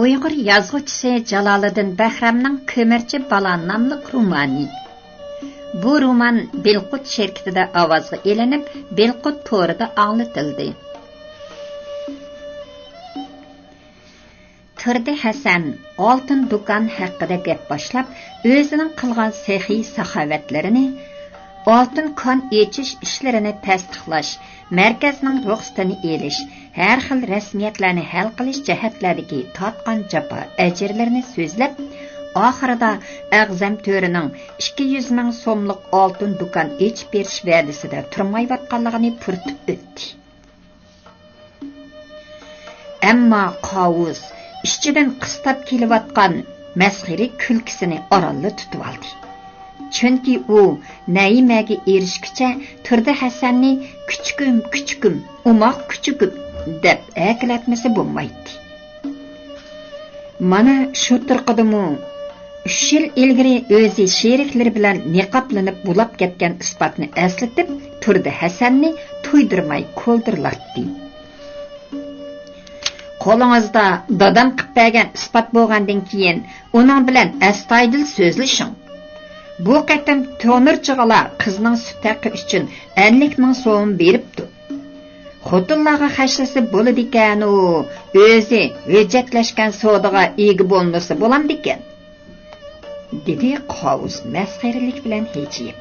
Uyghur yazğıçısı Jالالىدىن بەھرامنىڭ كۆمۈرچى بالا namlıq رومانى. Bu roman Belqut şirketida avazga elinib, Belqut to'rida anlatildi. Turdi Hasan oltin do'kon haqida gap boshlab, o'zining qilgan sehiy saxovatlarini, oltin kon echish ishlarini tasdiqlash, markazning ruxsatini elish, har xil rasmiyatlarni hal qilish jihatlaridagi tortgan jafo ajrlarini so'zlab, oxirida Ag'zam to'rining 200 ming so'mlik oltin do'kon echib berish va'dasida turmayotganligini puritib o'tdi. Ammo Qovuz ishchidan qistab kelayotgan masxiri kulkisini orolli tutib oldi. Chunki u naimaga erishguncha Turdi Hasanni kuchukum, umoq kuchukum deb aklatmasi bo'lmaydi. Mana shu turqidimi 3 yil ilgari o'zi sheriklari bilan niqoblanib bulab ketgan isbotni eslatib, Turdi Hasanni to'ydirmay ko'ldirlatdi. Qo'lingizda dadam qilib bergan isbot bo'lgandan keyin uning bilan astoydil so'zlashing. Bu qatam ko'murchiga qizning sut taqi uchun 50 ming so'm beribdi. Xotinlarga xashlasi bo'ladi ekan, o'zi hujjatlashgan savdoga ega bo'lmasa bo'lamdi ekan, dedi Qovuz masxiralik bilan hechiyib.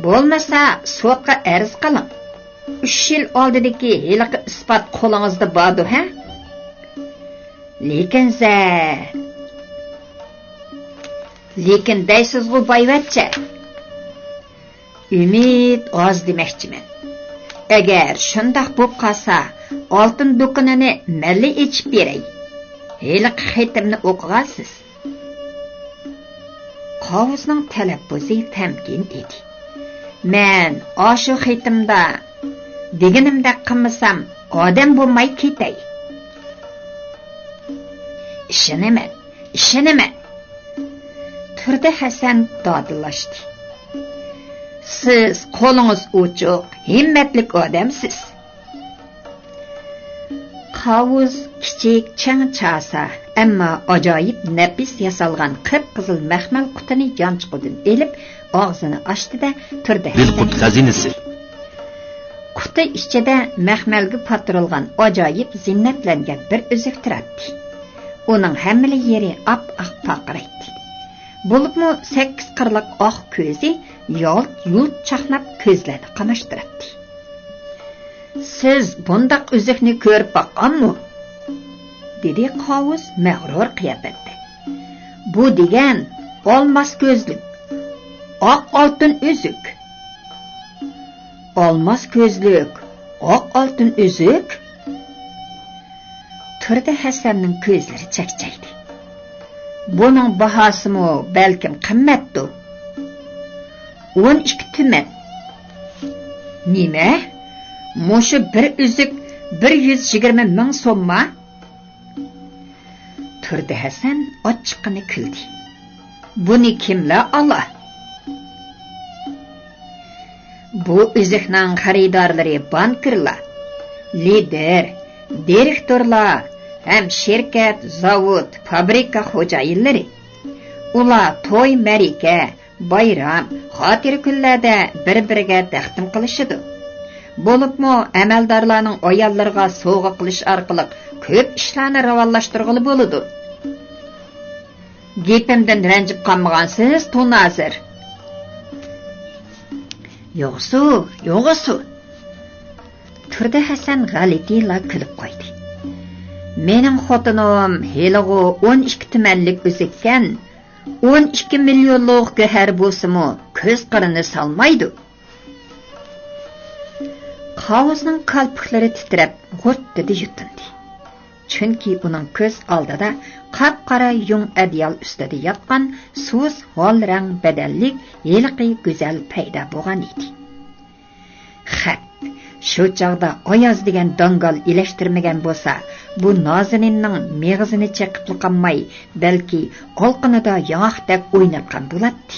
Bo'lmasa sudga arz qiling. 3 yil oldidagi heliqi isbot qo'lingizda bordi, ha? Lekin deysiz bu boyvatcha. Umid oz demoqchiman. Agar shundoq bo'lib qolsa, oltin do'konini malli echib beray. Heliqi xatimni o'qigansiz. Qovuzning talabbuzi tamkin edi. Men oshu xatimda deganimda qilmasam odam bo'lmay ketay. Ishonaman. Turdi Hasan dodillashdi. Siz qo'lingiz ochiq, himmatlik odamsiz. Qovuz kichik chang chasa, ammo ajoyib nafis yasalgan qip-qizil maxmal qutini yonchiqdan elib, og'zini ochdi-da, Turdi Hasan xazinasi. Quti ichida maxmalga patrilgan ajoyib zinnatlangan bir uzuk turadi. Uning hammali yeri ap-aq paqiraydi. Bo'libmi 8 qirliq oq ko'zi yolt chaqnab ko'zlarni qamashtiradi. Siz bundaq uzukni ko'rib boqqanmi? dedi Qovuz mag'rur qiyofatda. Bu degan olmos ko'zlik, oq oltin uzuk. Olmos ko'zlik, oq oltin uzuk? Turdi Hasanning ko'zlari chaqchaydi. Buning bahosimi balkim qimmatdir. 12 tuman. Nima? Mushu bir uzuk 120 ming so'mma? Turdi Hasan ochiqqina kuldi. Buni kimlar olar? Bu uzukning xaridorlari bankirlar, lider, direktorlar, ham shirkat, zavod, fabrika xo'jayinlari. Ular to'y, marika, bayram, xotira kunlarda bir-biriga taqdim qilishadi. Bo'libmi amaldorlarning ayollariga sovg'a qilish orqali ko'p ishlarni ravonlashtirg'ili bo'ladi. Gapimdan ranjib qolmagansiz, Tunazir. Yo'g'su. Turdi Hasan g'alitila kulib qo'ydi. Mening xotinim heligu 12 tumanlik uzukkan, 12 millionlik go'har bo'lsa-mu, ko'z qirini solmaydi. Qovuzning qalpoqlari titrab, g'o'ttidi yutindi. Chunki uning ko'z oldida qap-qora yung adyal ustida yotgan suz hol rang badallik yeliqi go'zal paydo bo'lgan edi. Xat, shu chog'da Oyoz degan dangal ilashtirmagan bo'lsa, bu Nozininning meg'izini chaqib qolmay, balki olqinida yong'oqdek o'ynatgan bo'ladi.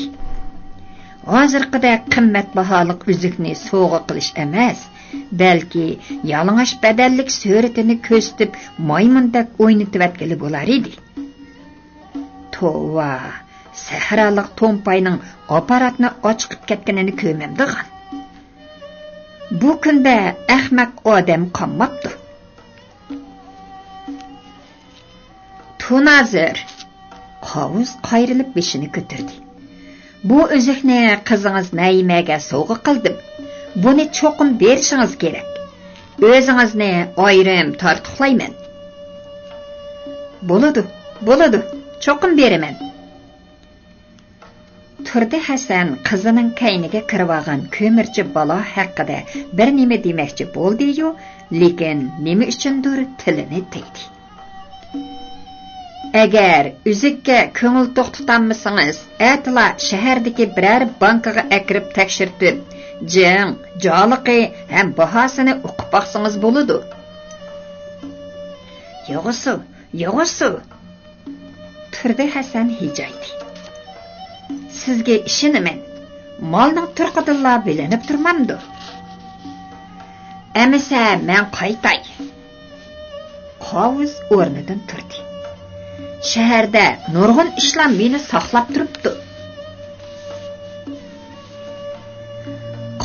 hozirqidek qimmatbaholiq uzukni sovg'a qilish emas, balki yalang'och badallik suratini ko'rsatib maymundek o'ynatib bo'lar edi. Tova, sahroliq to'mpayning apparatni ochqib ketganini ko'rmamdigan. Bu kunda ahmaq odam qolmabdi. Tunazir qovuz qayrilib beshini ko'tardi. Bu uzukni qizingiz Naimaga sovg'a qildim. Buni cho'qim berishingiz kerak. O'zingizni ayrim tortiqlayman. Bo'ladi. Cho'qim beraman. Turdi Hasan qizining kayniga kirib olgan ko'murchi balo haqida bir nima demoqchi bo'ldi-yu, lekin nima uchundir tilini tiydi. Agar uzukka ko'ngil to'xtatolmasangiz, atla shahardagi biror bankaga akirib tekshirtib, jang, joliqi ham bahosini o'qib boqsangiz bo'ladi. Yo'g'isi. Turdi Hasan hijaydi. Sizga ishinaman. Molning turqidilla bilinib turmamdi. Amisa men qaytay. Qovuz o'rnidan turdi. Shaharda nurg'un ishlar meni saqlab turibdi.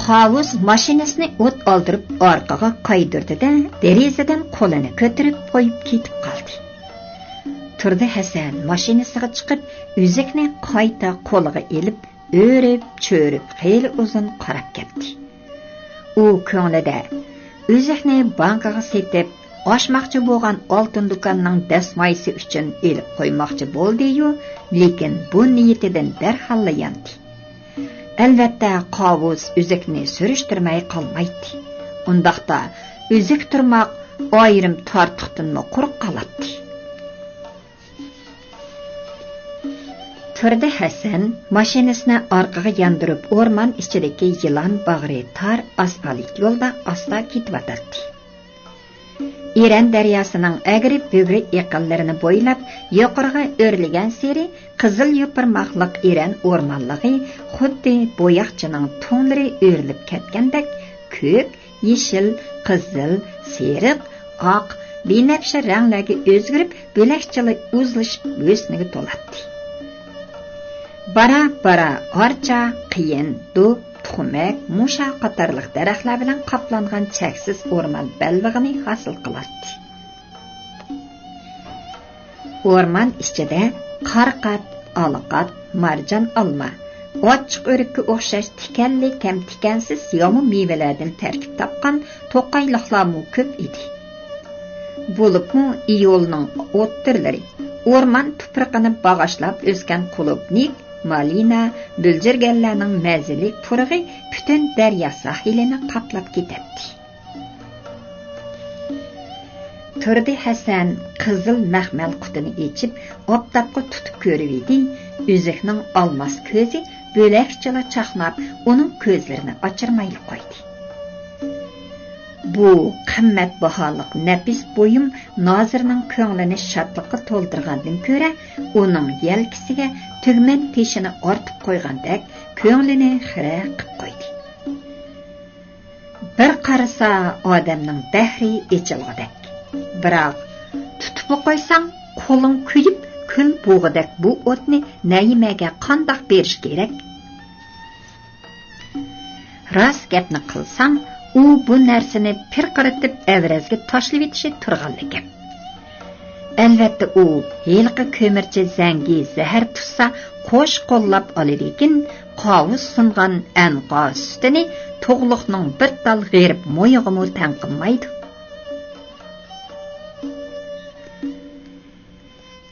Qovuz mashinasini o't oldirib orqaga qaydirdi-da, derazadan qo'lini ko'tarib qo'yib ketib qoldi. Turdi Hasan mashinasiga chiqib, uzukni qayta qo'liga elib, o'rib-cho'rib, xeyli uzun qarab ketdi. U ko'nglida uzukni bankaga setib, oshmoqchi bo'lgan oltin do'konning dasmoyisi uchun elib qo'ymoqchi bo'ldi-yu, lekin bu niyatidan darhol yandi. Albatta, qovuz uzukni surishtirmay qolmaydi. Undaqda uzuk turmoq ayrim tortiqdanmi quruq qoladi. Turdi Hasan mashinasini orqaga yandirib, o'rmon ichidagi yilon bag'ri tar asfalt yo'lda asta ketib o'tdi. Iran daryosining agri-bugri eqinlarini bo'ylab yuqoriga o'rlagan seri qizil yo'pirmoqliq Iran o'rmonligi xuddi bo'yoqchining to'nlari o'rilib ketgandek ko'k, yeshil, qizil, seriq, oq, binafsha ranglarga o'zgarib, bo'lakchili uzlashib o'sniga to'ladi. Bara archa, qiyin, dub, tuxumak, musha qatorliq daraxtlar bilan qoplangan cheksiz o'rmon ballig'ini hosil qiladi. O'rmon ichida qarqat, olqat, marjon olma, ochiq o'rikka o'xshash tikanli kam tikansiz yomi mevalardan tarkib topgan to'qayliqlarmu ko'p edi. Bo'libmi iyolning o'ttirlari, o'rmon tuproqini bag'ashlab o'sgan qulubnik, malina, bildirganlarning mazili purg'i butun daryo sahilini qaplab ketadi. Turdi Hasan qizil maxmal qutini yechib, oftobga tutib ko'rib edi. Uzukning olmos ko'zi bo'lakchila chaqnab, uning ko'zlarini ochirmay qo'ydi. Bu qimmatbaholiq nafis bo'yim Nozirning ko'nglini shodlikqa to'ldirgandan ko'ra, uning yelkisiga tugman teshini ortib qo'ygandek ko'nglini xira qilib qo'ydi. Bir qarasa odamning bahri echilg'idek. Biroq tutib qo'ysang, qo'ling kuyib, kul bo'g'idak bu o'tni Naimaga qandoq berish kerak? Rost gapni qilsam, u bu narsani pirqiritib avrazga tashlab etishi turganligi. Albatta u yilqi ko'murchi zangi zahar tutsa qo'sh qo'llab oladi ekan, qovuz sungan anqo sutini to'g'liqning bir tal g'erib mo'yig'imi tanqilmaydi.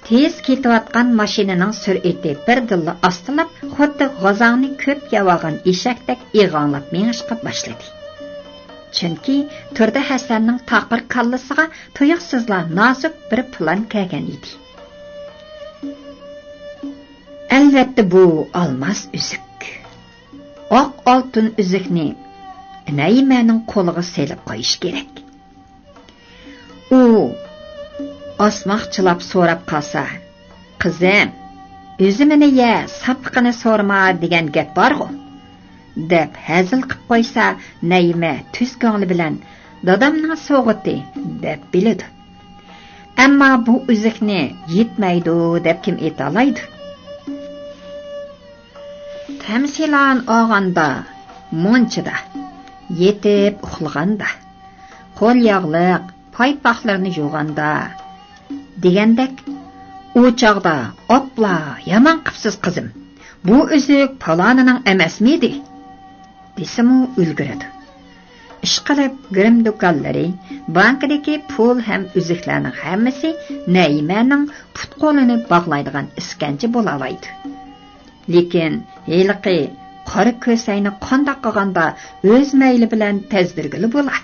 Tez ketayotgan mashinaning sur'ati birdilla ostilab, xuddi g'azongni ko'p yavagan eshakdek ig'onlab mengishqa boshladi. Chunki Turdi Hasanning taqir kallasiga tuyuqsizlar nozik bir plan kelgan edi. Albatta bu olmos uzuk. Oq oltin uzukni Naimaning qo'liga selib qo'yish kerak. U osmoqchilab so'rab qolsa, "Qizim, o'zimni ya, sapqini so'rama" degan gap bor-ku. deb hazil qilib qo'ysa, Nayima tuz ko'ngli bilan dadamning so'g'iti deb biladi. Ammo bu uzukni yetmaydi deb kim aytalaydi? Tamsilan olganda, munchida, yetib uxlaganda, qo'l yog'liq paypoqlarni yuvganda degandek u chog'da opla yomon qipsiz qizim. Bu uzuk palonining emasmidi? Desimu ulguradi. Ishqilib grim do'konlari, bankadagi pul ham uzuklarning hammasi Naimaning put-qo'lini bog'laydigan iskanchi bo'la oladi. Lekin heliqi qora ko'sayni qandoq qilganda o'z mayli bilan tazdirgili bo'lar.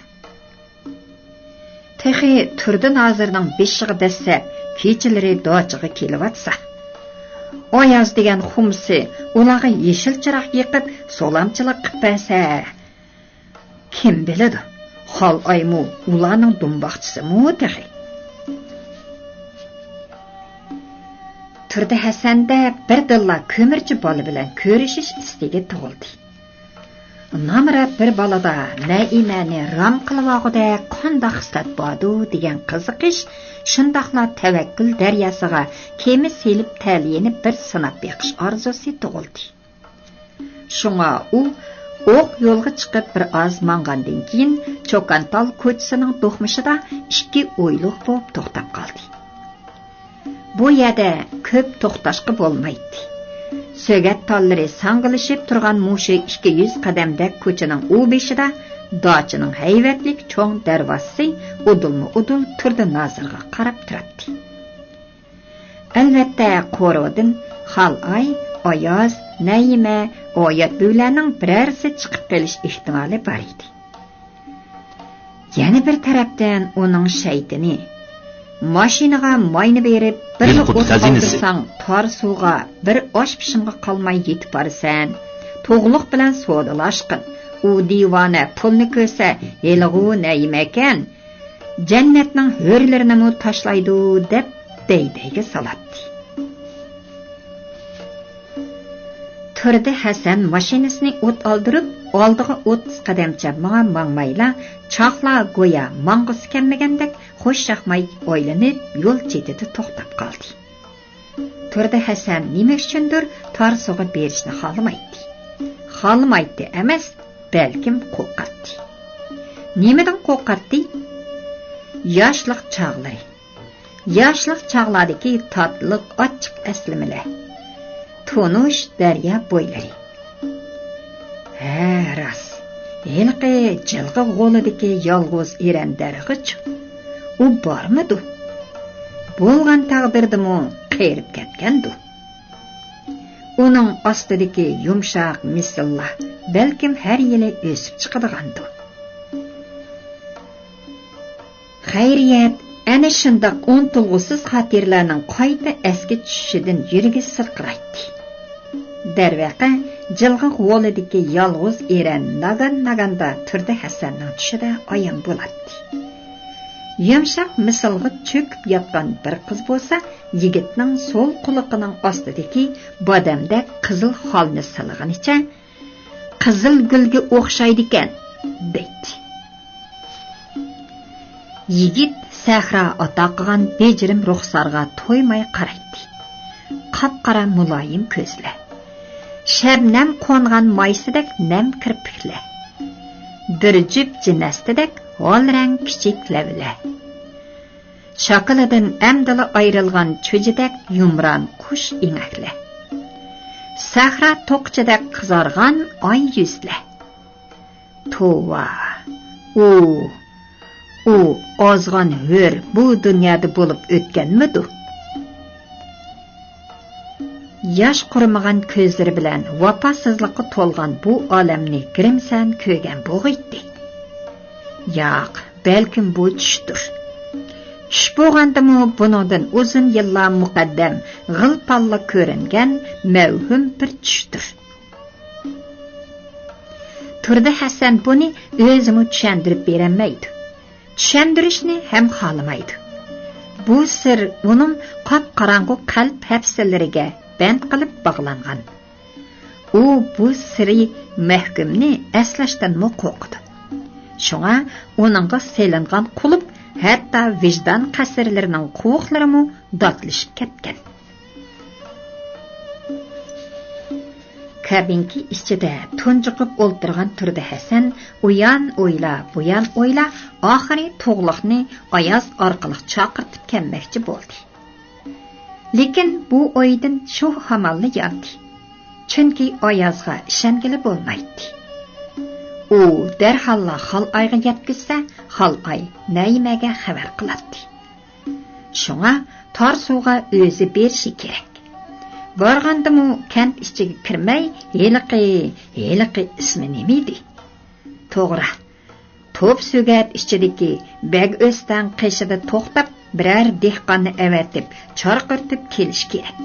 Texi turdi nozirning beshig'i dassa, kechalari dochiga kelyapsa. Oyoz degan xumsi ularga yeshil chiroq yiqib solamchilik qilib bersa, kim biladi? Xol aymu ularning dumboqchisi-mu texi. Turdi Hasanda bir dilla kömürçü bola bilan ko'rishish istagi tug'ildi. Namrat bir balada Naimani ram qilvog'ida qanday xislat bordu degan qiziqish, shundoqla tavakkul daryosiga kemi selib taliyinib bir sinab beqish orzusi tug'ildi. Shunga u o'q yo'lga chiqib bir oz mangandan keyin Cho'kantal ko'chasining do'xmishida ikki o'yliq bo'lib to'xtab qoldi. Bu yerda ko'p to'xtashqa bo'lmaydi. Sögat tallari sangilishib turgan mushuk 200 qadamda ko'chaning u beshida dochining hayvatlik cho'ng darvozasi udul turdi nozirga qarab turibdi. Albatta qo'rodin Xalay, Oyoz, Naima, oyat bularning birarsi chiqib qelish ehtimoli bor edi. Yana bir tarafdan uning shaytini mashinaga mayni berib bir o'tqazsang tor suvga bir osh pishimga qolmay yetib borsan, to'g'liq bilan sodalashqin. U divona pulni ko'rsa, elg'u Naima ekan, jannatning hurlarini mu tashlaydi deb deydayga salatdi. Turdi Hasan mashinasini o't oldirib, oldiga 30 qadamcha mangmayla chaqla go'ya mang'isi kelmagandek xo'shaqmay o'ylanib yo'l chetida to'xtab qoldi. Turdi Hasan nima uchundir tor suvga berishni xohlamaydi. Xohlamaydi emas, balkim qo'rqatdi. Nimadan qo'rqatdi? Yoshlik chog'lari. Yoshlik chog'lardagi tatliq ochiq aslimalar. Tonush daryo bo'ylari. Ha, ras. Elqi jilg'i g'o'lidagi yolg'iz eran darg'ich. U bormidi? Bo'lgan taqdirdimi qerib ketgandi. Uning ostidagi yumshoq misillar balkim har yili o'sib chiqadigandir. Xayriyat, ana shundoq untulg'usiz xotirlarning qayta esga tushishidan yuragi sirqiraydi. Darvaqa jilg'i g'o'lidagi yolg'iz eran naganda turdi Hasanning tushida ayon bo'ladi. Yumshoq misilg'i cho'kib yotgan bir qiz bo'lsa, yigitning so'l quloqining ostidagi bodamda qizil xolni silg'inicha qizil gulga o'xshaydi ekan, deydi. Yigit Sahra ata qilgan bejirim ruxsarga to'ymay qaraydi. Qap-qara muloyim ko'zlar. Shabnam qo'ngan maysidek nam kirpiklar. Bir jup jinastidek holrang kichik lavlar. Shaqilidan amdala ayrilgan cho'jidak yumron qush ingaklar. Sahra to'qchidek qizargan oy yuzlar. Tova. U ozg'an hur bu dunyoda bo'lib o'tganmidi? Yosh qurmagan ko'zlari bilan vafosizlikqa to'lgan bu olamni grimsan ko'rgan bo'g'iydi. Yo'q, balkim bu tushdir. Tush bo'lgandimi buningdan uzun yillar muqaddam g'ilpalla ko'ringan mavhum bir tushdir. Turdi Hasan buni o'zimi tushuntirib berolmaydi. Tushuntirishni ham xohlamaydi. Bu sir uning qop-qorong'u qalb hafsalariga band qilib bog'langan. u bu sirri mahkumni əslashdanmı qo'rqdi. Shunga uningga selingan qulub, hatto vijdon qasrlarining quvuqlarimi dodlashib ketgan. Kabinki ichida tunjiqib o'ltirgan turdi Hasan, uyan o'yla, buyan o'yla, oxiri To'g'liqni Ayoz orqali chaqirtib kelmoqchi bo'ldi. Lekin bu o'ydan shu hamalni yondi. Chunki Ayozga ishongili bo'lmaydi. U darhalla Xal'ayga yetkizsa, Xal'ay Naimaga xabar qiladi. Shunga Tarsuga o'zi berishi kerak. Borgandimu kent ichiga kirmay, heliqi ismi nima edi? To'g'ri. To'p sugat ichidagi bag o'stan qishida to'xtab, biror dehqonni avatib, chorqirtib kelish kerak.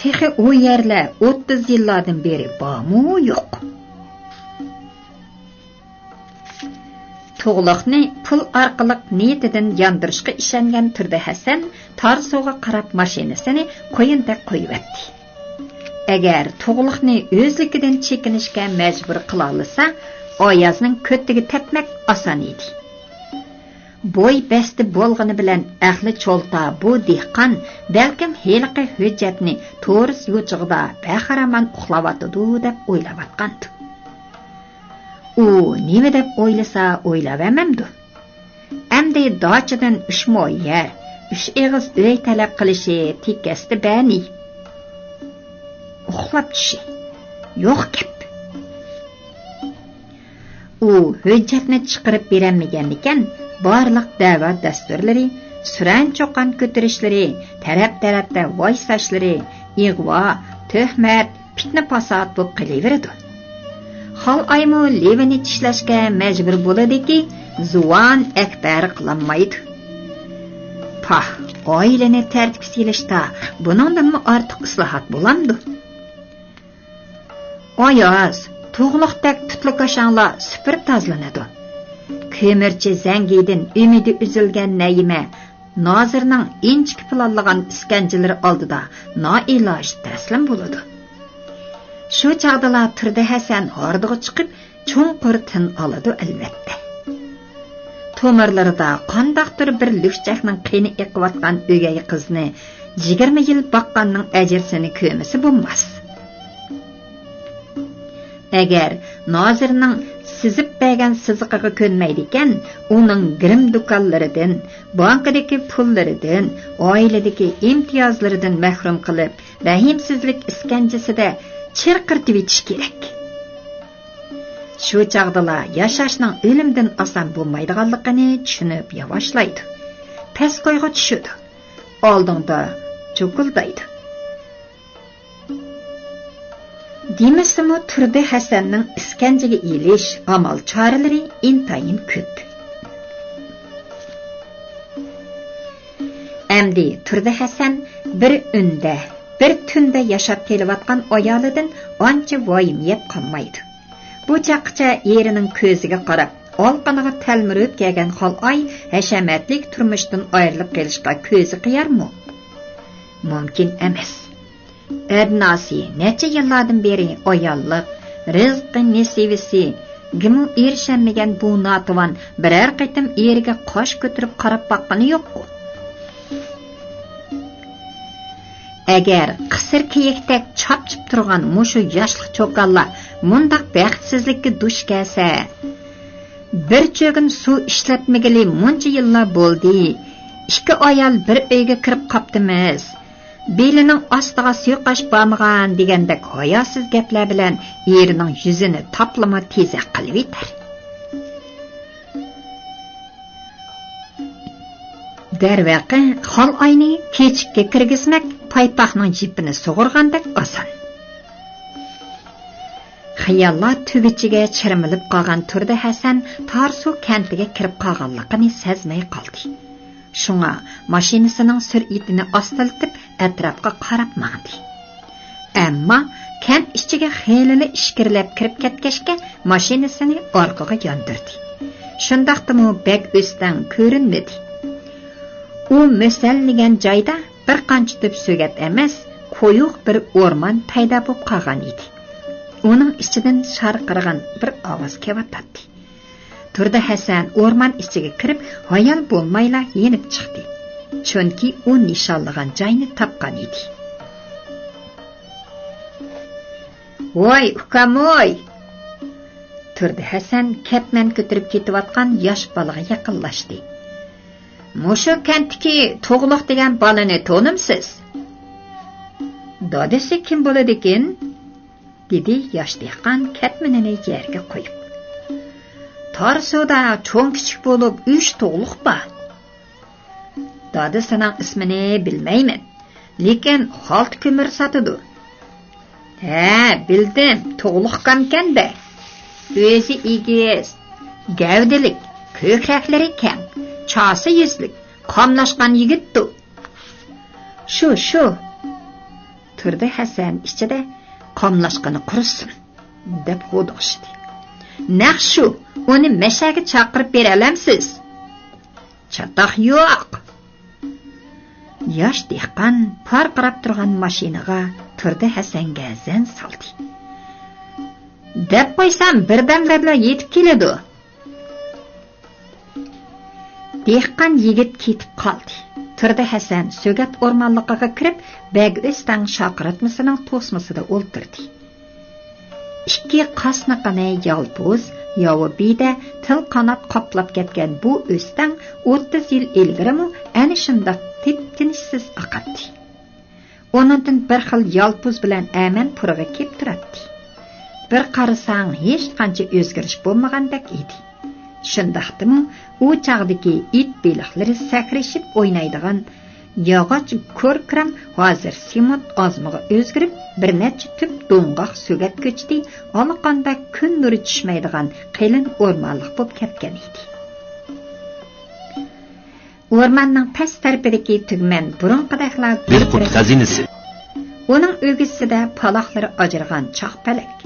Texi u yerlar 30 yillardan beri bormi, yo'q? To'g'liqni pul orqali niyatidan yondirishga ishongan turdi Hasan Tarsuga qarab mashinasini qo'yinda qo'yibdi. Agar To'g'liqni o'zligidan chekinishga majbur qila olsa, Ayozning ko'tiga tepmak oson edi. Bo'y basti bo'lg'ini bilan ahli cho'lta bu dehqon balkim heliqi hujjatni to'ris yo'chig'ida baharaman uxlayotdi deb o'ylayotgandi. U nima deb o'ylasa o'ylayvermamdi. Endi dachidan 3 moy yer, 3 eg'iz uy talab qilishi tekasdi bani. Uxlab tushi. Yo'q gap. U hujjatni chiqarib beramagan ekan, barliq da'vat dasturlari, suran cho'qan ko'tarishlari, taraf-tarafda voy sashlari, ig'vo, tuhmat, fitna fasod bo'lib qolaveradi. Xal'aymu levini tishlashga majbur bo'ladiki, zuvan akbar qilinmaydi. Pah, oilani tartibga solishda buningdan ortiq islohot bo'lamdi. Ayoz, To'g'liqdek tutliqashanglar supir tozlanadi. Kömürçi zangidin umidi üzülgan Naima, Nozirning inchki planlagan iskanjilari oldida noiloj taslim bo'ladi. Shu chaqdalar turdi Hasan hordiga chiqib, cho'nqur tin oladi albatta. To'mirlarida qandaqdir bir lufchakning qini eqiyotgan o'gay qizni 20 yil boqqanning ajrsini ko'misi bo'lmas. Agar Nozirning sizib bergan siziqiga ko'nmaydi ekan, uning grim do'konlaridan, bankadagi pullaridan, oiladagi imtiyozlaridan mahrum qilib, rahimsizlik iskanjasida chirqirtib etish kerak. Shu chaqdalar yashashning o'limdan oson bo'lmaydiganligini tushunib yavaşlaydi. Paskoyga tushadi. Oldinda cho'kuldaydi. Demisimi turdi Hasanning iskanjaga elish amal choralari intayin ko'p. Endi turdi Hasan bir unda, bir tunda yashab kelayotgan ayolidan ancha voyimiyat qolmaydi. Bu chaqcha erining ko'ziga qarab, olqiniga talmirib kelgan Xal'ay hashamatlik turmushdan ayrilib qolishga ko'zi qiyarmi? Mumkin emas. Adnasi necha yillardan beri ayollik, rizqi nesivisi, gimu erishamagan bu notvan biror qitim eriga qosh ko'tirib qarab baqqani yo'q-ku. Agar qisir kiyikdek chopchib turgan mushu yoshlik cho'qonlar mundaq baxtsizlikka duch kelsa, bir cho'gin suv ishlatmagili muncha yillar bo'ldi. 2 ayol bir uyga kirib qopdimiz. Belining ostiga suyoqash bormagan degandek hayosiz gaplar bilan erining yuzini toplama tezak qilib etar. Darvaqa Xal'ayni kechikka kirgizmak paypoqning jipini sug'urgandek oson. Xayollar tugichiga chirmilib qolgan turdi Hasan Tarsu kentiga kirib qolganligini sezmay qoldi. Shunga mashinasining sur'atini ostiltib atrofga qarab mandi. Ammo kent ichiga xeyli ishkirlab kirib ketgachga mashinasini orqaga yondirdi. Shundaqdimi bek o'stan ko'rinmadi. U mo'stalnigan joyda bir qancha deb so'gat emas, qo'yuq bir o'rmon paydo bo'lib qolgan edi. Uning ichidan sharqirgan bir ovoz kelayotdi. Turdi Hasan o'rmon ichiga kirib, hayol bo'lmayla yenib chiqdi. Chunki u nishonlagan joyni topgan edi. "Voy, ukamoy!" Turdi Hasan ketman ko'tarib ketayotgan yosh bolaga yaqinlashdi. "Mushu kentdagi To'g'liq degan bolani to'nimsiz?" "Dadasi kim bo'ladi ekan?" dedi yosh dehqon ketmanini yerga qo'yib. "Tarsoda cho'ng kichik bo'lib 3 to'g'liq bor. Dadasining ismini bilmayman, lekin xolt ko'mir sotadi." "Ha, bildim, to'g'liq kamkanda. O'zi egiz, gavdilik, ko'kraklari kang, chasi yuzlik, qomlashgan yigitdi." Shu. Turdi Hasan ichida qomlashqani qursin deb xo'dishdi. "Naqshu, uni mashaga chaqirib bera olamsiz?" "Chatoq yo'q." Yosh dehqon parqirab turgan mashinaga Turdi Hasanga zan soldi. "Deb qo'ysam birdamlar bilan yetib keladi." Dehqon yigit ketib qoldi. Turdi Hasan so'gat o'rmonligiga kirib, Bag'iston shoqiratmasining to'smasida o'ltirdi. Ikki qasniqani yalpoz, yovubida til qanot qoplab ketgan bu o'stan 30 yil ilgari ana shunday tip-tinchsiz oqatdi. Onundan bir xil yalpoz bilan aman purg'a kelib turadi. Bir qarasang hech qancha o'zgarish bo'lmagandek edi. Shundaqdimi, u chaqdagi it beliqlari sakrashib o'ynaydigan yog'och ko'rkram hozir simot ozmig'i o'zgarib, bir necha tub do'ng'oq so'gat ko'chdi, olqanda kun nuri tushmaydigan qalin o'rmonlik bo'lib ketgan edi. O'rmonning past tarafidagi tugman burunqidaqlar bir qut xazinasi. Uning o'gisida paloqlari ajirgan choqpalak,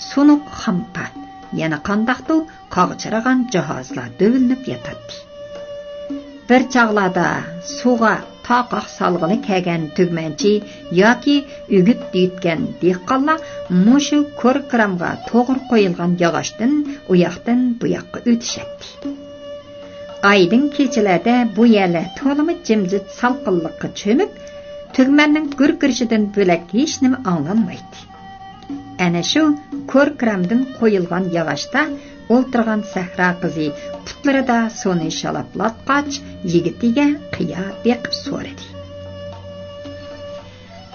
sunuq xampa, yana qandaqdu qog'chiragan jihozlar dövilinib yotadi. Bir chog'larda suvga taqoq salg'ini kelgan tugmanchi yoki ügüt deyitgan dehqonlar mushu ko'rkiramga to'g'ri qo'yilgan yog'ochdan u yoqdan bu yoqqa o'tishadi. Aydin kechalarda bu yerlar to'limi jimjit salqinlikqa cho'mib, tugmanning gurkirishidan bo'lak hech nima anglanmaydi. Ana shu ko'rkiramdan qo'yilgan yog'ochda o'ltirgan sahra qizi putlarida soni shalaplatqach yigitiga qiya beqib so'radi.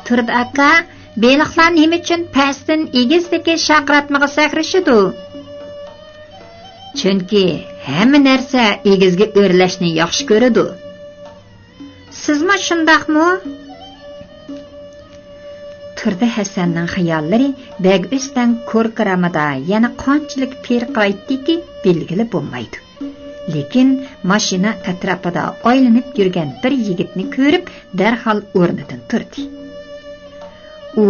"Turdi aka, beliqlar nima uchun pastdan egizdagi shoqiratmaga sakrashidi?" "Chunki hamma narsa egizga o'rlashni yaxshi ko'radi." "Sizmi shundaqmi?" Turdi Hasanning xayollari Bag'iston ko'rkiramida yana qanchalik firqaytdiki belgili bo'lmaydi. Lekin mashina atrofida oylanib yurgan bir yigitni ko'rib, darhol o'rnidan turdi. U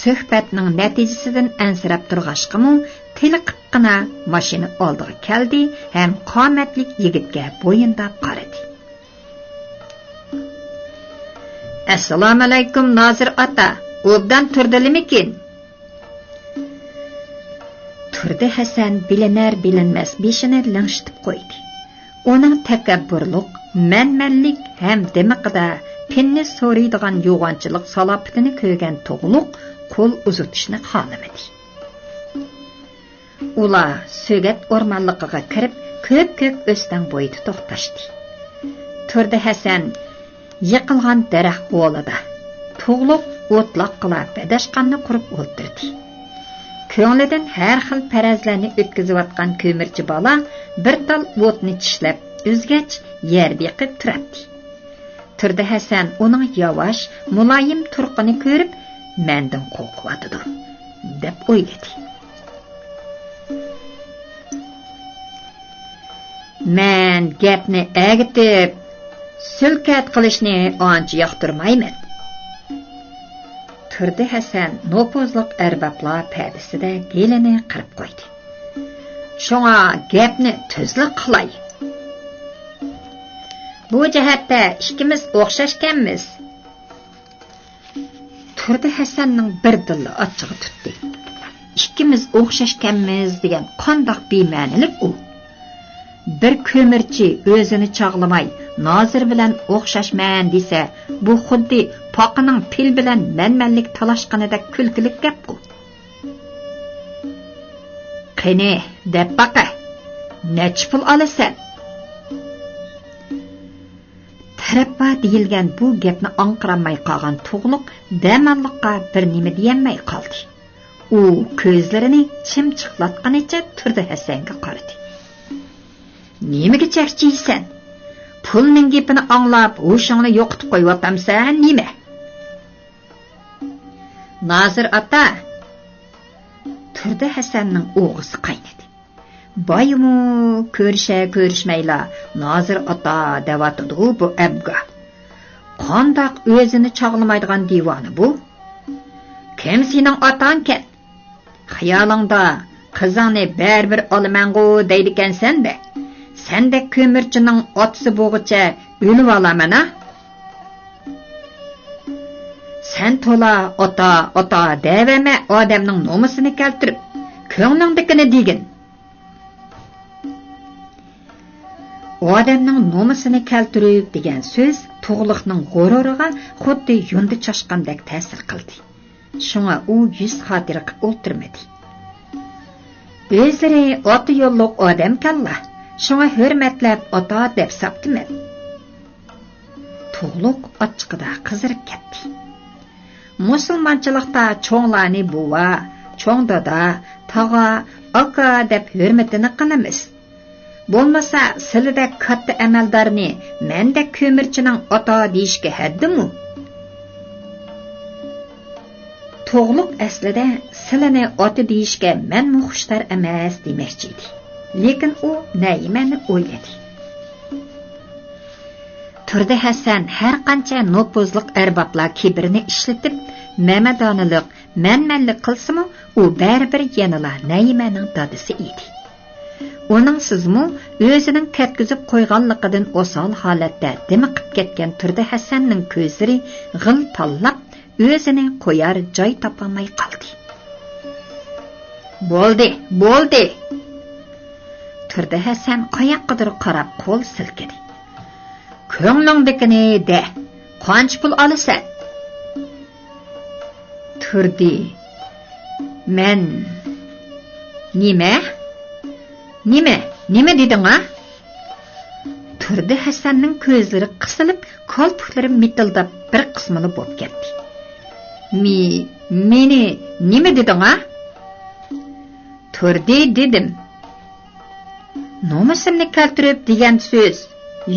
suhbatning natijasidan ansirab turg'ashqimi, tiliqiqqina mashina oldiga keldi ham qomatlik yigitga bo'yinda qaradi. "Assalomu alaykum, Nozir ota. Obdan turdilimikin?" Turdi Hasan bilinar-bilinmas beshini langshitib qo'ydi. Uning takabburlik, manmanlik ham dimiqida pinni so'raydigan yo'g'onchilik salopitini ko'rgan to'g'liq qo'l uzatishni xohlamadi. Ular so'gat o'rmonligiga kirib, ko'p o'stan bo'yida to'xtashdi. Turdi Hasan yiqilgan daraxt bo'g'lida to'g'liq o'tloq qilib badashqanni qurib o'ltirdi. Ko'nglidan har xil parazlarni o'tkazayotgan ko'murchi bola bir tal o'tni tishlab uzgach yer beqib turadi. Turdi Hasan uning yavash, muloyim turqini ko'rib, mendan qo'rqyotidi deb o'yladi. "Men gapni agitib, sulkat qilishni ancha yoqtirmayman." Turdi Hasan nopozliq arbablar perdasida gelini qirib qo'ydi. "Shunga gapni tezlik qilay. Bu jihatda ikkimiz o'xshashganmiz." Turdi Hasanning bir dilla achchig'i tutdi. İkimiz o'xshashkanmiz degan qandoq bema'nilik u. Bir ko'murchi o'zini chog'lamay Nozir bilan o'xshashman desa, bu xuddi poqining pil bilan manmanlik talashqanidek kulkilik gap bu. Qani, deb baqa. Nech pul olasan? Tarafba deyilgan bu gapni anqiramay qolgan Tug'luq damalliqqa bir nima deyolmay qoldi. U ko'zlarini chimchiqlatganicha Turdi Hasanga qaradi. Nimaga chaqchiysan? Pulning gapini anglab, o'shingni yo'qitib qo'yyotamsan, nima? Nozir ota. Turdi Hasanning o'g'isi qaynadi. Baymu ko'rishmayla Nozir ota devatdi bu abga. Qandoq o'zini chog'lamaydigan divoni bu? Kim sening otanken? Xayolingda qizingni baribir olamangu deydikansan-da. Sendek ko'murchining otisi bo'g'icha o'lib olamana? Sen to'la ota deveme odamning nomusini keltirib, ko'nglingdekini degin. Odamning nomusini keltirib degan so'z Tug'luqning g'ururiga xuddi yundi chashqandek ta'sir qildi. Shunga u yuz xotira qilib o'ltirmadi. O'zlari oti yo'lliq odam kalla. Shunga hurmatlab ota deb saptiman. Tug'luq ochiqida qizirib ketdi. Musulmonchilikda cho'nglarni buva, cho'ng dada, tog'a, aka deb hurmatini qilamiz. Bo'lmasa, sizlarda katta amaldorni menda ko'murchining ota deyishga haddimi? Tug'luq aslida sizlarni ota deyishga men xushtar emas demoqchi edi. Lekin u Naimani o'yladi. Turdi Hasan har qancha nopozliq arboblar kibrini ishlatib, mamadoniliq, manmanlik qilsa-mu, u baribir yanala Naimaning dadisi edi. Uning sizmi o'zining katkizib qo'yganligidan osol holatda dimiqib ketgan Turdi Hasanning ko'zlari g'il tallab, o'zini qo'yar joy topolmay qoldi. Bo'ldi. Turdi Hasan qayoqqadir qarab qo'l silkidi. Ko'nglingdekini de, qancha pul olasan? Turdi. Men Nima deding ha? Turdi Hasanning ko'zlari qisilib, kolpuklari mitildab bir qismini bo'lib ketdi. Meni nima deding ha? Turdi dedim. Nomusimni keltirib degan so'z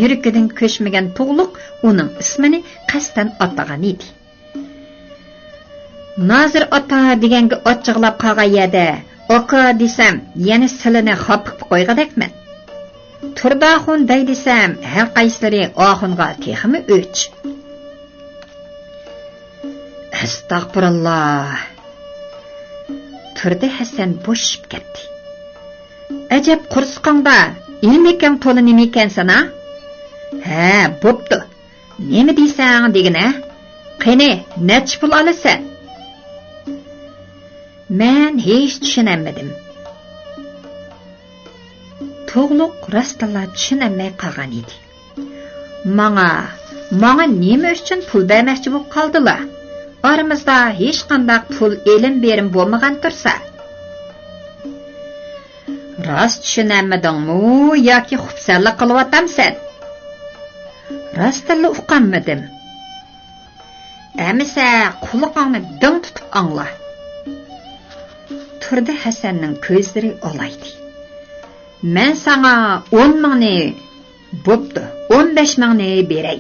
yuragidan ko'chmagan Tug'luq uning ismini qasdan atagan edi. Nozir ota deganga ochiqlab qolgan yerda aka desam, yana silini xopib qo'ygadakman. Turdaxun day desam, har qaysilari oxunga texmi o'ch. Astag'firullah. Turdi Hasan bo'shib ketdi. Ajab qursqongda ilmikan to'la nima ekansan-a? Ha, bo'pti. Nima deysan degina? Qani, nech pul olasan? Men hech tushunamadim. Tug'luq rastalla tushunamay qolgan edi. Manga nima uchun pul bermoqchi bo'lib qoldilar? Aramizda hech qanday pul elim berim bo'lmagan tursa. Rost tushunamadingmi yoki xufsanlik qilyapsan? Rastalla uqanmadim. Amisa quloqingni ding tutib angla. Turdi Hasanning ko'zlari olaydi. Men sana 10 mingni, bo'pti, 15 mingni beray.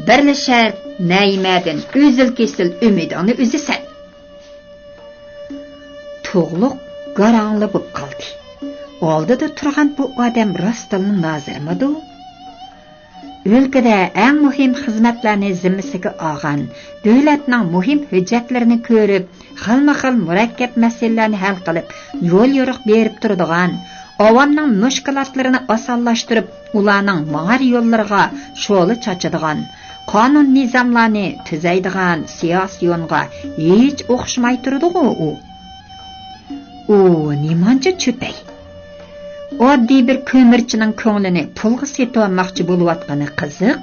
Birli shart Naimadan uzil-kesil umidingni uzisan. Tug'luq garangli bo'lib qoldi. Oldida turgan bu odam rostdan Nozirmidi? O'lkada eng muhim xizmatlarni zimmasiga olgan, davlatning muhim hujjatlarini ko'rib, xilma-xil murakkab masalalarni hal qilib, yo'l yo'riq berib turadigan, avomning mushkulotlarini osonlashtirib, ularning ma'ar yo'llariga sho'li chachadigan, qonun nizamlarni tuzaydigan siyosiyonga hech o'xshamay turdi-ku u. U nimancha cho'pay. Oddiy bir ko'murchining ko'nglini pulga setib olmoqchi bo'layotgani qiziq.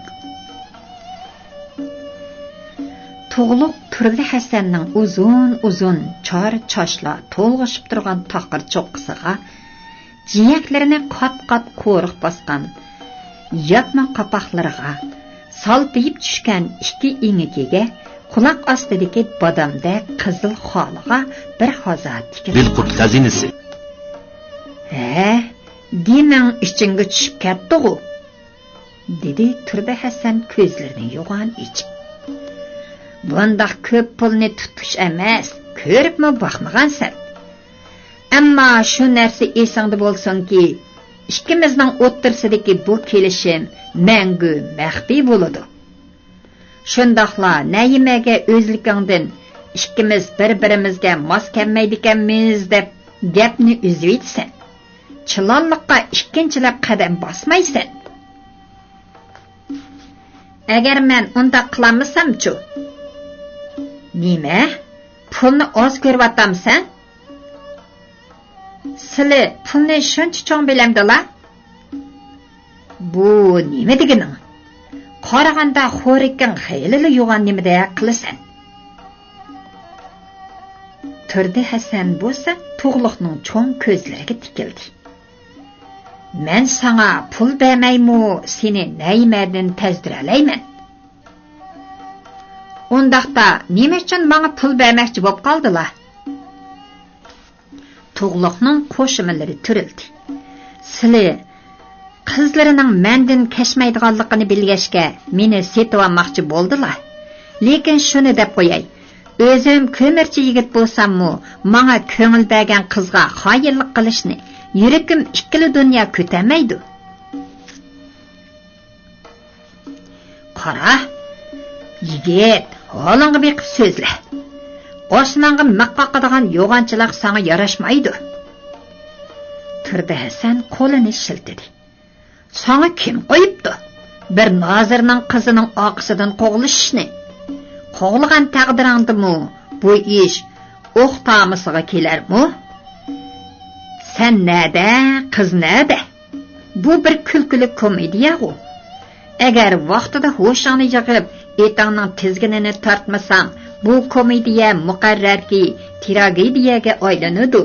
To'g'liq turdi Hasanning uzun chor choshlar to'lg'ishib turgan taqir cho'qqisiga jiyaklarini qat-qat qo'riq bosgan, yotma qapoqlariga salpiyib tushgan ikki ingikiga quloq ostidagi bodamdek qizil xoliga bir hozat tikildi. Dilqut xazinasi. Demang ichingga tushib ketdi-ku, dedi turdi Hasan ko'zlarini yo'g'on ichib. Bundaq ko'p pulni tutish emas, ko'ribmi baxmagansan. Ammo shu narsa esingda bo'lsinki, ikkimizning o'ttirsidagi bu kelishim mangu maxfiy bo'ladi. Shundaqla nayimaga o'zlikingdan ikkimiz bir-birimizga mos kelmaydiganmiz deb gapni uzaysan. Chilonliqqa ikkinchilab qadam bosmaysan. Agar men unda qilmasam-chu, nima? Pulni oz ko'rvatamsan? Sizlar pulni shuncha cho'ng bilamdilar? Bu nima deganing? Qaraganda xo'rikkan xaylili yo'g'on nimada qilasan? Turdi Hasan bo'lsa To'g'liqning cho'ng ko'zlariga tikildi. Men sana pul bermaymi, seni naymadan tazdiralayman. Ondaqda nima uchun menga pul bermoqchi bo'lib qoldilar? To'g'liqning qo'shimlari turildi. Sizlar qizlarining mendan kashmaydiganligini bilgachga meni setib olmoqchi bo'ldilar. Lekin shuni deb qo'yay. O'zim ko'murchi yigit bo'lsam-mu, menga ko'ngil bergan qizga xoyillik qilishni yurakim ikkili dunyo ko'tamaydi. Qara, yigit, holingga beqib so'zla. Osmonga maqqaqadigan yo'g'onchilik sana yarashmaydi. Turdi Hasan qo'lini shiltidi. Sana kim qo'yibdi? Bir nozirning qizining oqisidan qo'g'lishni. Qo'g'ilgan taqdirangdimi bu ish o'qtamisiga kelarmi? Sen nada, qiz nada? Bu bir kulkuli komediya-ku. Agar vaqtida ho'shingni yig'ib, etangning tizginini tortmasang, bu komediya muqarrarki tragediyaga aylanadi.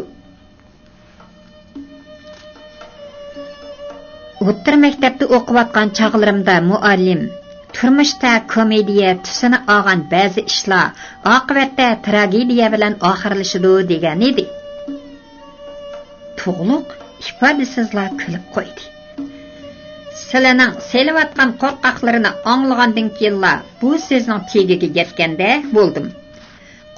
O'ttir maktabda o'qiyotgan chog'larimda muallim turmushda komediya tusini olgan ba'zi ishlar oqibatda tragediya bilan oxirlashadi degan edi. To'g'liq ifodasizlar kulib qo'ydi. Sizlarning selayotgan qo'rqoqlarini anglagandan keyin bu so'zning tegiga yetganda bo'ldim.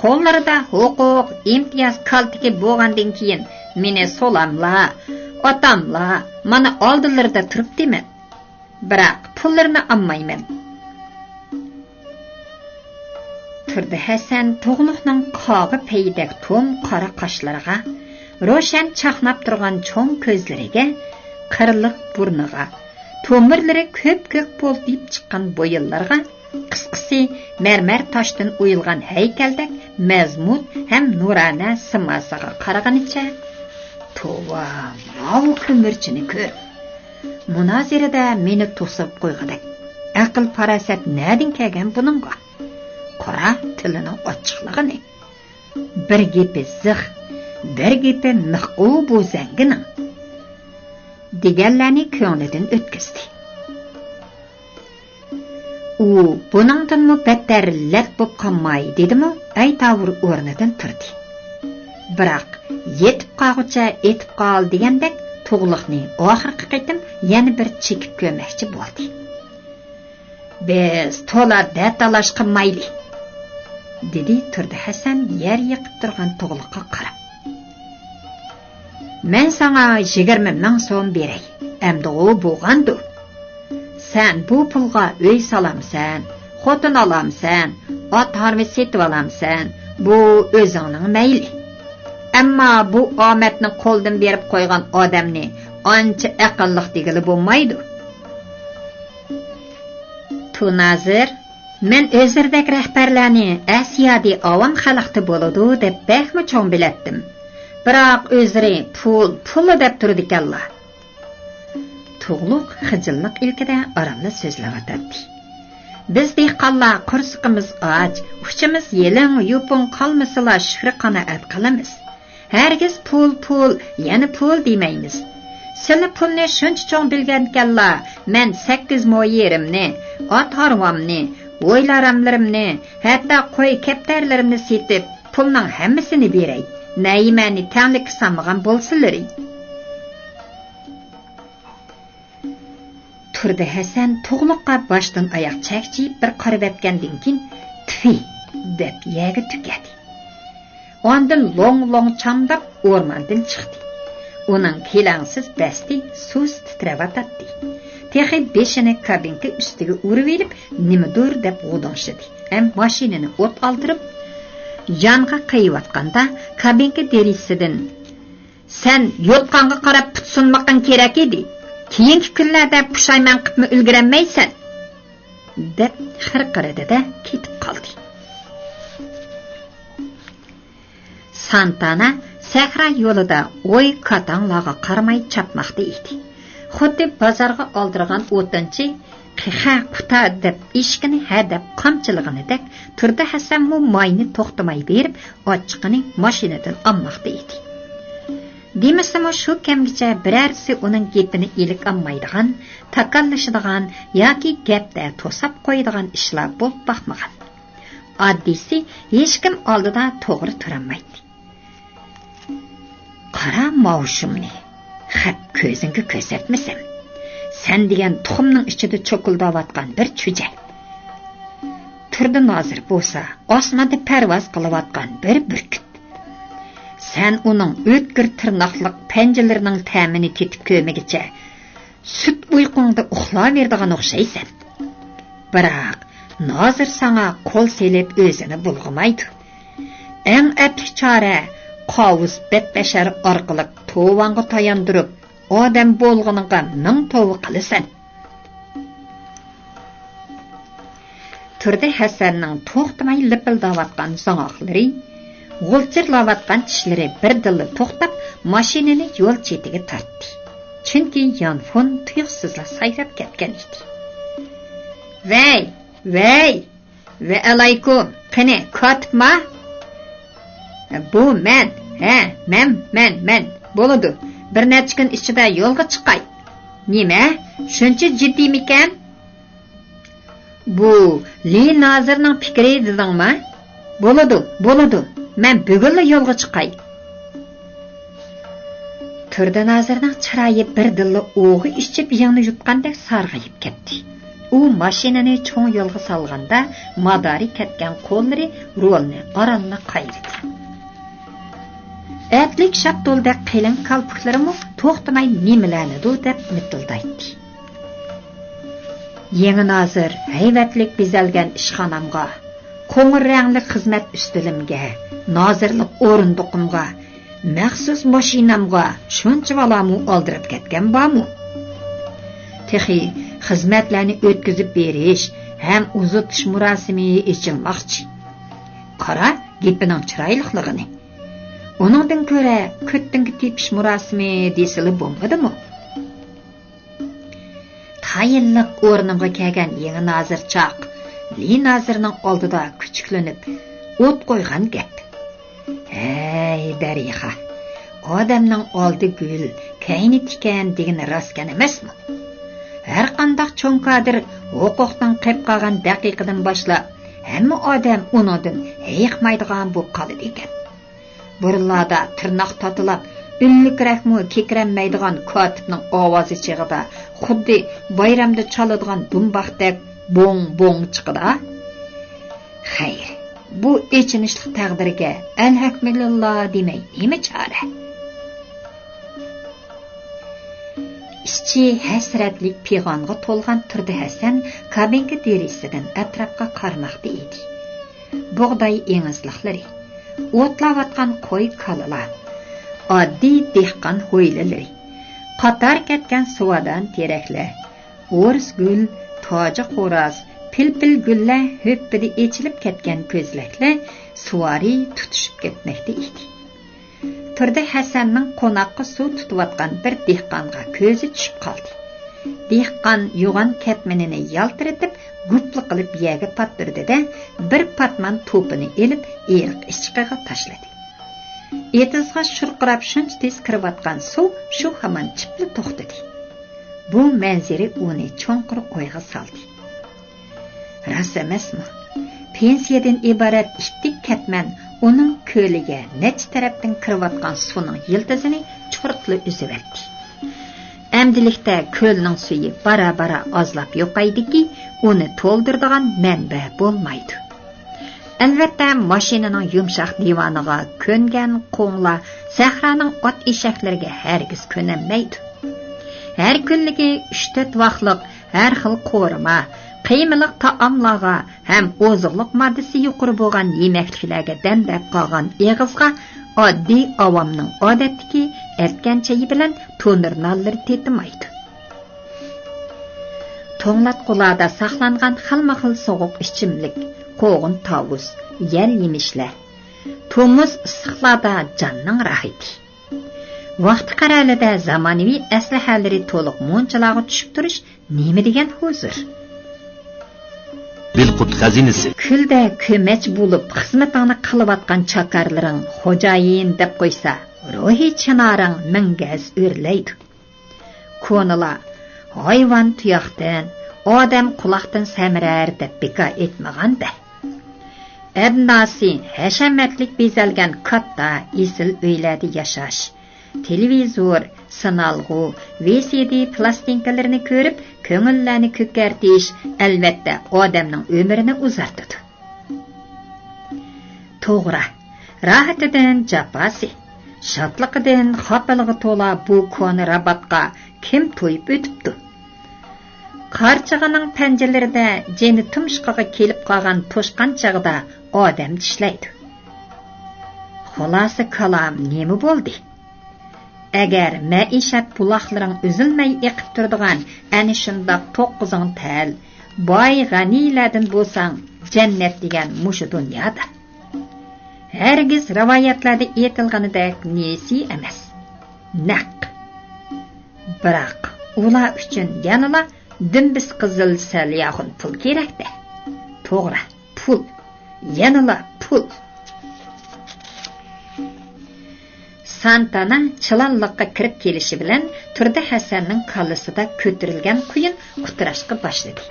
Qo'llarida huquq, imtiyoz kaltiki bo'lgandan keyin meni so'lamlar, otamlar mana oldinlarda turibdiman. Biroq pullarini olmayman. Turdi Hasan To'g'liqning qog'i paydak to'm qora qoshlariga, ro'shan chaqnab turgan cho'ng ko'zlariga, qirliq burniga, to'mirlari ko'p-ko'p bo'lib chiqqan bo'yinlarga, qisqasi marmar toshdan o'yilgan haykaldek mazmut ham nurona simasiga qaraganicha, "Tova, mau ko'murchini ko'r. Munozirada meni to'sib qo'ygadak. Aql farosat nadin kelgan buningga? Qora tilini ochiqligini. Bir gapi zig', bir gapi miqu bu zangining." deganlarni ko'nglidan o'tkazdi. U buningdan battar lat bo'p qolmay dedimi, aytavur o'rnidan turdi. Biroq yetib qolguncha etib qol degandek To'g'liqni oxirgi qitim yana bir chekib ko'rmoqchi bo'ldi. "Biz to'la datalash qilmayli", dedi turdi Hasan yer yiqib turgan To'g'liqqa qarab. "Men sana 20 ming so'm beray. Endi u bo'lgandi. Sen bu pulga uy solamsan, xotin olamsan, ot harbi setib olamsan. Bu o'zingning mayli. Ammo bu omadni qo'ldan berib qo'ygan odamni ancha aqlliq degili bo'lmaydi." "Tu nazir, Men özürdek rəhbərlərini Asiyadi avam xalqı boludu deb bəkmi çoğ biletdim. Biroq özləri pul deb turdi ekanlar. Tuğluq xijillik ilkida aramla so'zlayotdi. Biz dehqonlar qursiqimiz och, uchimiz yelin yupun qalmasala shukri qanoat qilamiz. Hargiz pul, yana pul demaymiz. Sizlar pulni shuncha cho'ng bilgankanlar, men 8 mo yerimni, ot harvamni, o'ylaramlarimni, hatto qo'y kaptarlarimni setib, pulning hammasini beray. Nəyiməni tənlik sanmağan bolsunları. Turdi Hasan Tuğluqqa başdan ayaq çəkciyib bir qarab etgəndən kin tfi deb yəgi tükədi. Ondan long çamdab ormandan çıxdı. Onun kelangsiz bəsti sus titrəvatatdi. Texi beşini kabinki üstüge uruverib nimadur deb o'donşidi. Mashinani o't aldırıb Janға қайыватқанда kabinka derisidan "Sen yotqanға qarab putsunmaqın kerak edi. Keyingi kunlarda pushayman qilib ulgurmaysan" deb xirqiradi-da ketib qoldi. Santana sahra yo'lida o'y katanglarga qaramay chapmoqda edi. Xuddi bozorga oldirgan o'tinchi qiha quta deb ishkini hadab qamchilig'inidek Turdi Hasan mu mayni to'xtamay berib ochiqini mashinadan olmoqda edi. Demasam shu kamgacha birarsi uning gapini ilik olmaydigan, takallashadigan yoki gapda to'sab qo'yadigan ishlar bo'lib baxmagan. Oddiysi hech kim oldida to'g'ri turolmaydi. Qara mavshumni, xat ko'zingga ko'rsatmasam, sen degan tuxumning ichida cho'kildavatgan bir chuja. Turdi nozir bo'lsa, osmonda parvoz qilayotgan bir burkut. Sen uning o'tkir tirnoqliq panjalarining ta'mini tetib ko'magicha sut uyqungda uxlaverdigan o'xshaysan. Biroq nozir sana qo'l selib o'zini bulg'amaydi. Eng atli chora qovus betbashar orqali tovonga tayandirib odam bo'lg'iniga ming tovi qilasan. Turdi Hasanning to'xtamay lipildavatgan so'ng'oqlari, g'ulchirlavatgan tishlari bir dilla to'xtab, mashinani yo'l chetiga tortdi. Chunki yonfon tuyuqsizla sayrab ketgan edi. "Vay, va alaykum, qani kotibma?" "Bu men, men bo'ladi. Bir necha kun ichida yo'lga chiqay." "Nima? Shuncha jiddiymikan?" "Bu Li Nozirning fikri dedingmi?" "Bo'ladi. Men bugunla yo'lga chiqay." Turdi Nozirning chiroyi bir dilla o'g'i ichib yig'ni yutgandek sarg'ayib ketdi. U mashinani cho'ng yo'lga solganda madori ketgan qo'llari rolni qaranliq qayridi. Atlik shaptoldek qilin kalpuklarimi to'xtamay nimalarnidu deb mitildaydi. Yangi nozir hayvatlik bezalgan ishxonamga, qo'ng'ir rangli xizmat ustilimga, nozirlik o'rindiqimga, maxsus mashinamga shuncha valamu oldirib ketgan bormi? Texi xizmatlarni o'tkazib berish ham uzatish murosimi echilmoqchi. Qara gapining chiroyliligini. Onundan ko'ra ko'ttinga tepish murosimi desili bo'lmadimi? Tayinliq o'rniga kelgan yangi nozir chaq Li nozirning oldida kuchuklanib o't qo'ygan gap. "Hey darixa, odamning oldi gul, kayni tikan degan rostgan emasmi? Har qanday cho'nkadir huquqdan qilib qolgan daqiqadan boshlab hamma odam uningdan yiqmaydigan bo'lib qoladi ekan. Burlarda tirnoq tatilab, üllikrakmi kekranmaydigan kotibning ovozi chig'ida xuddi bayramda chaladigan dumbaqdek bong chiqida. Xayr, bu echinishli taqdirga alhamdulillah demay nima chora?" Ishchi hasratlik pig'onga to'lgan Turdi Hasan kabinka derisidan atrofga qarmoqda edi. Bug'doy engizliqlari, o'tlayotgan qo'y kalalar, oddiy dehqon ho'ylalari, qator ketgan suvadan teraklar, o'ris gul, toji xo'roz, Pil-pil güllər höppidi içilib ketgan ko'zlaklar suvari tutuşib ketməkdə idi. Turdi Hasanning qonaqqa suv tutuyotgan bir dehqonga ko'zi tushib qoldi. Dehqon yo'g'on ketmanini yaltiratib, gupli qilib yerga pattirdi-da, bir patman to'pini elib, eriq ichiqiga tashladi. Etizga shurqirab shuncha tez kirayotgan suv shu hamon chipli to'xtadi. Bu manzara uni cho'nqir o'yga soldi. Ras emasmi? Pensiyadan iborat ikki ketman uning ko'liga nech tarafdan kirayotgan suvning yiltizini churqli uziverdi. Әмділікті көлінің suyu bara-bara azlap yo'qaydi ki, uni to'ldiradigan manba bo'lmaydi. Albatta, mashinaning yumshoq divoniga ko'ngan qo'nglar sahraning ot eshaklariga hargiz ko'nolmaydi. Har kunligi 3-4 vaqtliq har xil qo'rima, qiymiliq taomlarga ham oziqliq moddasi yuqori bo'lgan yemakliklarga dandab qolgan eg'izga oddiy avomning odatdagi ertgan chayi bilan to'nir nonlari tetimaydi. To'nglatqularda saqlangan xilma-xil sovuq ichimlik, qo'g'in tovus, yal yemishlar, to'muz issiqlarda jonning rahati. Vaqt qaralida zamonaviy aslahalari to'liq munchalarga tushib turish nima degan huzur? Bilqut xazinasi. Küldə köməç bulub xizmətini qılıbatqan çakarların xocayin deb qoysa, ruhi çınarın mingaz örləydi. Konular hayvan tuyaqdan, odam quloqdan samirar deb beka etmaganda. Abnasi hashamatlik bezalgan katta esil uylarda yashash, televizor, sinalg'u, VCD plastinkalarni ko'rib, ko'ngillarni ko'kartish albatta odamning umrini uzartadi. To'g'ri, rohatidan jafasi, shodliqidan xafalig'i to'la bu koni rabatga kim to'yib o'tibdi? Qarchig'ining panjalarida jeni tumshqiga kelib qolgan to'shqan chag'ida odam tishlaydi. Xulosa kalam nima bo'ldi? Agar maishat buloqlaring uzilmay eqib turadigan ana shundoq 9 tal boy g'anilardan bo'lsang, jannat degan mushu dunyoda. Hargiz rivoyatlarda aytilganidek nesi emas. Naq. Biroq ular uchun yanala dimbis qizil salyaxun pul kerakda. To'g'ri, pul. Yanala pul. Santana chilanliqqa kirib kelishi bilan Turdi Hasanning kallasida ko'tarilgan quyin qutirashqa boshladi.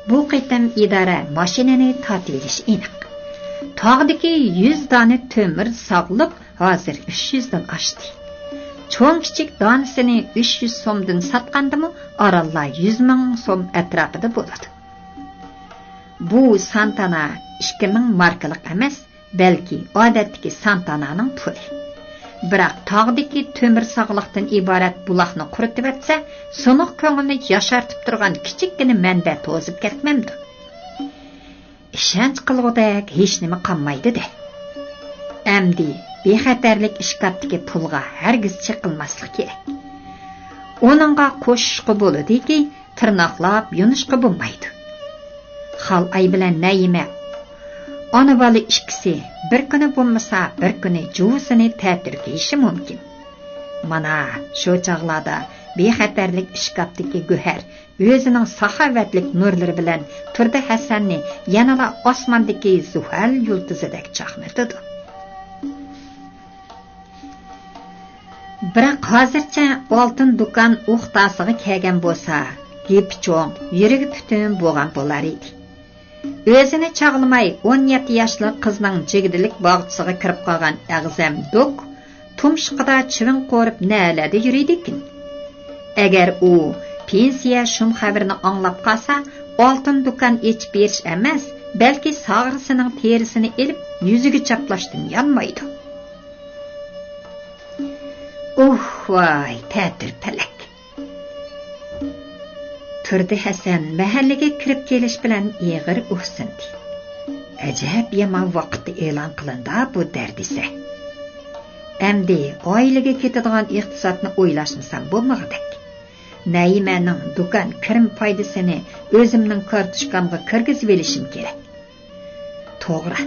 Bu qitim idora mashinani tortilish aniq. Tog'dagi 100 dona to'mir sog'lib, hozir 300 dan oshdi. Cho'ng kichik donasini 300 so'mdan sotgandimi, oralla 100 ming so'm atrofida bo'ladi. Bu Santana 2000 markalik emas, balki odatdagi Santananing puli. Biroq tog'dagi to'mir sog'liqdan iborat buloqni quritib etsa, so'noq ko'ngilni yashartib turgan kichikkina manba to'zib ketmamdi. Ishonch qilg'udak hech nima qolmaydi-da. Amdi bexatarlik ishqatdagi pulga hargiz chiqilmaslik kerak. Onunga qo'shishqi bo'ladi-ki, tirnoqlab yunishqi bo'lmaydi. Xal ay bilan nayima ona bola ikkisi bir kuni bo'lmasa bir kuni juvsini ta'tirga ishi mumkin. Mana shu chog'larda bexatarlik ishqatdagi go'har o'zining saxovatlik nurlari bilan Turdi Hasanni yanada osmondagi zuhal yulduzidek chaqnatdi. Biroq hozircha oltin do'kon o'xtasiga kelgan bo'lsa, gepcho'ng, yuragi butun bo'lgan bo'lar edi. O'zini chaqlamay 17 yoshli qizning jigdilik bog'chisiga kirib qolgan ag'zam do'q tumshqida chivin qo'rib nalada yuriydikin. Agar u pensiya shum xabarini anglab qolsa, oltin do'kon echib berish emas, balki sag'risining terisini elib yuziga chaplashdan yanmaydi. Voy, ta'tir palak. Turdi Hasan mahallaga kirib kelish bilan eg'ir uhsindi. Ajab yomon vaqtda e'lon qilindi bu dardisa. Endi oilaga ketadigan iqtisodni o'ylashmasam bo'lmag'idek. Naimaning do'kon kirim foydasini o'zimning kartochkamga kirgizib olishim kerak. To'g'ri,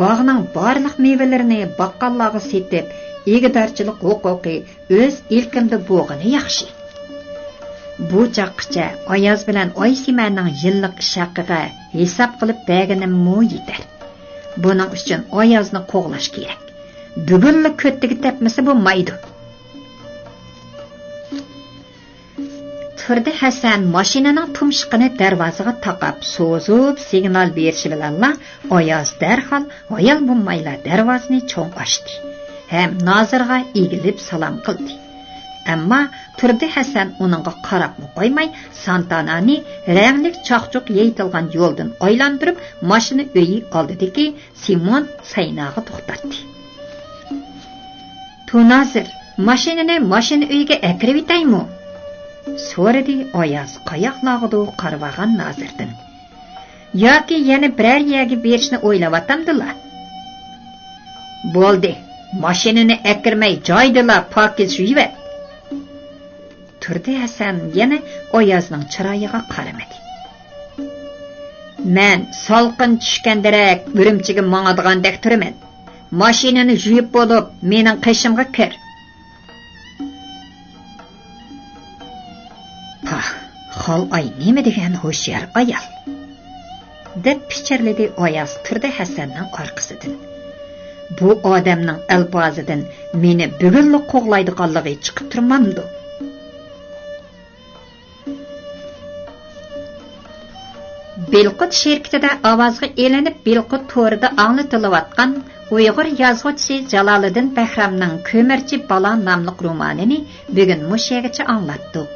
bog'ning barliq mevalarini baqqallarga setib, egidorchilik huquqi o'z ilkimda bo'lgani yaxshi. Bu chaqqicha Oyoz bilan Oysimaning yillik ish haqiga hisob qilib berganim yetar. Buning uchun Oyozni qo'g'lash kerak. Bugunli ko'ttiga tepmasi bo'lmaydi. Turdi Hasan mashinaning tumshiqini darvozaga taqab, so'zib signal berishi bilanla Oyoz darhol hayal bo'lmayla darvozani cho'ng ochdi. Ham nozirga egilib salom qildi. Ammo Turdi Hasan uningga qarab qo'ymay, Santanani rangli chaqchuq yeytilgan yo'ldan aylantirib, mashina uyi oldidagi Simon saynaga to'xtatdi. "Tu nozir, mashinani mashina uyiga akirib etaymi?" so'radi Oyoz qayoqlag'idu qarvagan nozirdan. "Yoki yana biror yerga berishni o'ylayaptimdilar?" "Bo'ldi, mashinani akirmay joydala pokiz yuvat." Turdi Hasan yana Oyozning chiroyiga qaramadi. "Men salqin tushgandarak Urumchiga mang'adigandek turaman. Mashinani yuvib bo'lib, mening qishimga kir." "Xol ay nima degan ho'shyor ayol?" deb pichirladi Oyoz Turdi Hasanning orqasidan. "Bu odamning albozidan meni bugunli qo'g'laydiganligi chiqib turmamdi." Belqut şirketida ovozga elinib Belqut to'rida anglatilayotgan Uyg'ur yozuvchisi Jalolidin Bähramnىڭ "Kömürçi, Bala" nomli romanini bugun mushagacha anglatdik.